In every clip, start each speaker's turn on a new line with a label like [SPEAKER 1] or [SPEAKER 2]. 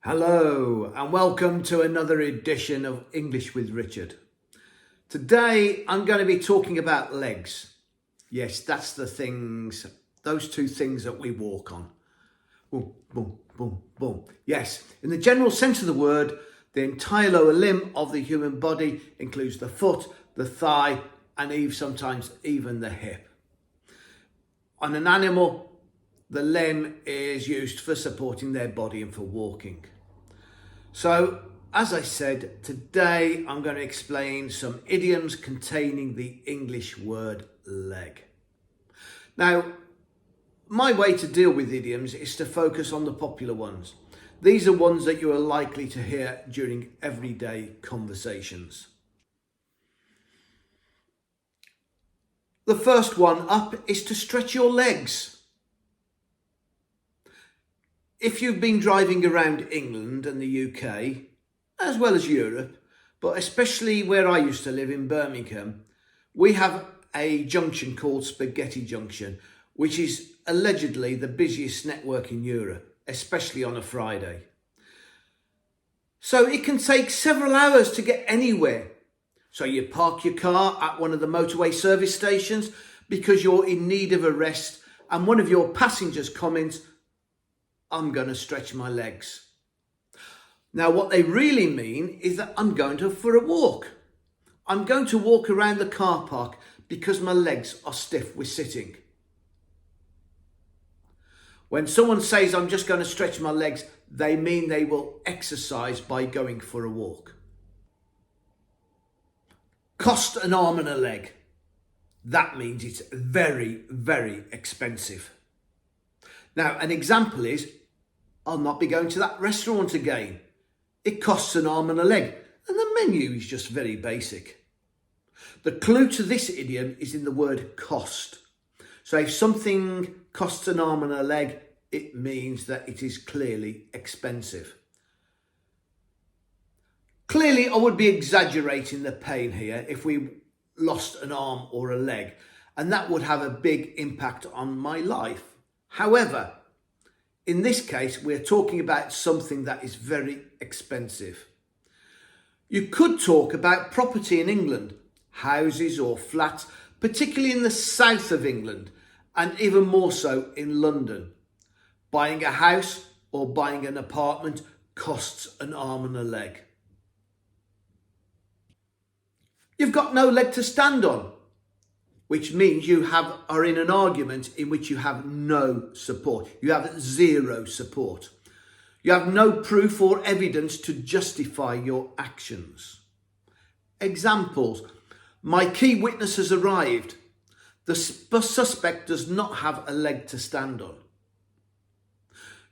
[SPEAKER 1] Hello and welcome to another edition of English with Richard. Today I'm going to be talking about legs. Yes, that's those two things that we walk on. Boom, boom, boom, boom. Yes, in the general sense of the word, the entire lower limb of the human body includes the foot, the thigh, and sometimes even the hip. On an animal, the limb is used for supporting their body and for walking. So, as I said, today I'm going to explain some idioms containing the English word leg. Now, my way to deal with idioms is to focus on the popular ones. These are ones that you are likely to hear during everyday conversations. The first one up is to stretch your legs. If you've been driving around England and the UK, as well as Europe, but especially where I used to live in Birmingham, we have a junction called Spaghetti Junction, which is allegedly the busiest network in Europe, especially on a Friday. So it can take several hours to get anywhere. So you park your car at one of the motorway service stations because you're in need of a rest, and one of your passengers comments, "I'm going to stretch my legs." Now, what they really mean is that I'm going for a walk. I'm going to walk around the car park because my legs are stiff with sitting. When someone says I'm just going to stretch my legs, they mean they will exercise by going for a walk. Cost an arm and a leg. That means it's very, very expensive. Now, an example is, I'll not be going to that restaurant again. It costs an arm and a leg, and the menu is just very basic. The clue to this idiom is in the word cost. So if something costs an arm and a leg, it means that it is clearly expensive. Clearly, I would be exaggerating the pain here if we lost an arm or a leg, and that would have a big impact on my life. However, in this case, we're talking about something that is very expensive. You could talk about property in England, houses or flats, particularly in the south of England, and even more so in London. Buying a house or buying an apartment costs an arm and a leg. You've got no leg to stand on, which means you are in an argument in which you have no support. You have zero support. You have no proof or evidence to justify your actions. Examples: my key witness has arrived. The suspect does not have a leg to stand on.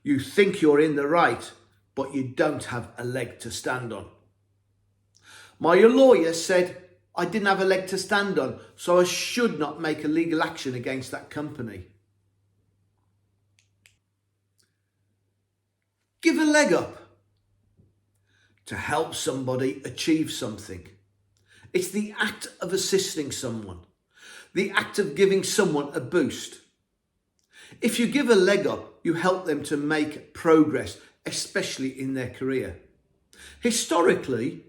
[SPEAKER 1] You think you're in the right, but you don't have a leg to stand on. My lawyer said I didn't have a leg to stand on, so I should not make a legal action against that company. Give a leg up. To help somebody achieve something. It's the act of assisting someone, the act of giving someone a boost. If you give a leg up, you help them to make progress, especially in their career. Historically,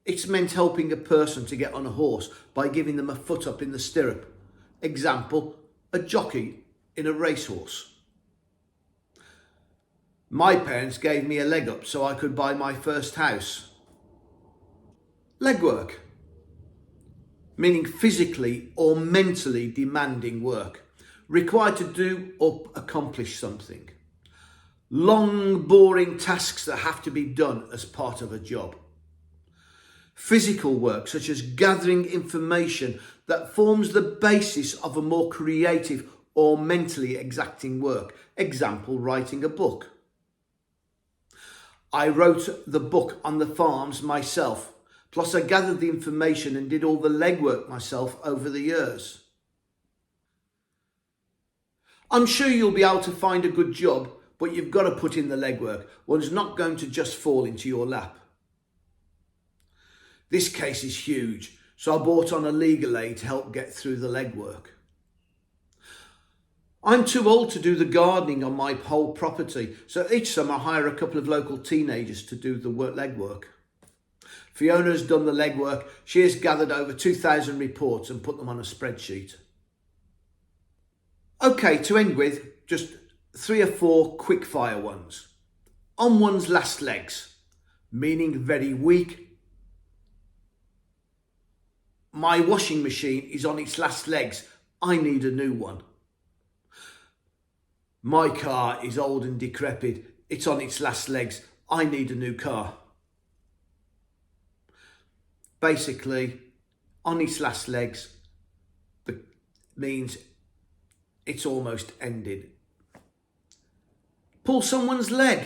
[SPEAKER 1] it's meant helping a person to get on a horse by giving them a foot up in the stirrup. Example, a jockey in a racehorse. My parents gave me a leg up so I could buy my first house. Legwork, meaning physically or mentally demanding work, required to do or accomplish something. Long, boring tasks that have to be done as part of a job. Physical work, such as gathering information that forms the basis of a more creative or mentally exacting work. Example, writing a book. I wrote the book on the farms myself, plus I gathered the information and did all the legwork myself over the years. I'm sure you'll be able to find a good job, but you've got to put in the legwork. One's not going to just fall into your lap. This case is huge, so I brought on a legal aid to help get through the legwork. I'm too old to do the gardening on my whole property, so each summer I hire a couple of local teenagers to do the legwork. Fiona has done the legwork. She has gathered over 2,000 reports and put them on a spreadsheet. Okay, to end with, just 3 or 4 quick fire ones. On one's last legs, meaning very weak. My washing machine is on its last legs. I need a new one. My car is old and decrepit. It's on its last legs. I need a new car. Basically, on its last legs means it's almost ended. Pull someone's leg,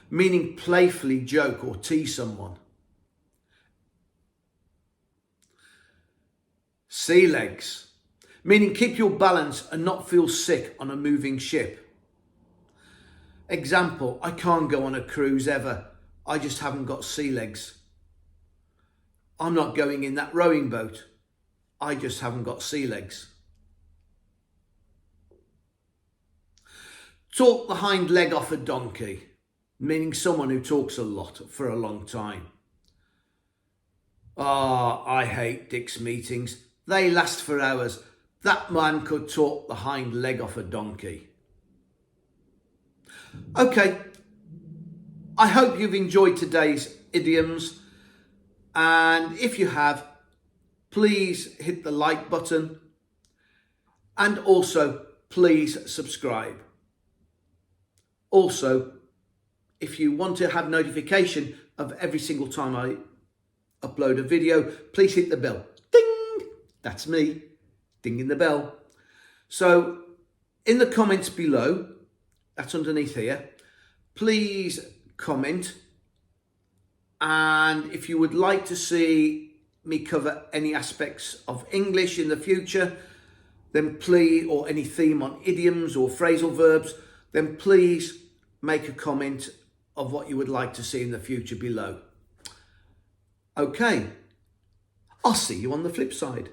[SPEAKER 1] meaning playfully joke or tease someone. Sea legs, meaning keep your balance and not feel sick on a moving ship. Example, I can't go on a cruise ever. I just haven't got sea legs. I'm not going in that rowing boat. I just haven't got sea legs. Talk the hind leg off a donkey, meaning someone who talks a lot for a long time. I hate Dick's meetings. They last for hours. That man could talk the hind leg off a donkey. Okay, I hope you've enjoyed today's idioms. And if you have, please hit the like button and also please subscribe. Also, if you want to have notification of every single time I upload a video, please hit the bell. Ding! That's me, dinging the bell. So in the comments below, that's underneath here, please comment. And if you would like to see me cover any aspects of English in the future, then please, or any theme on idioms or phrasal verbs, then please make a comment of what you would like to see in the future below. Okay, I'll see you on the flip side.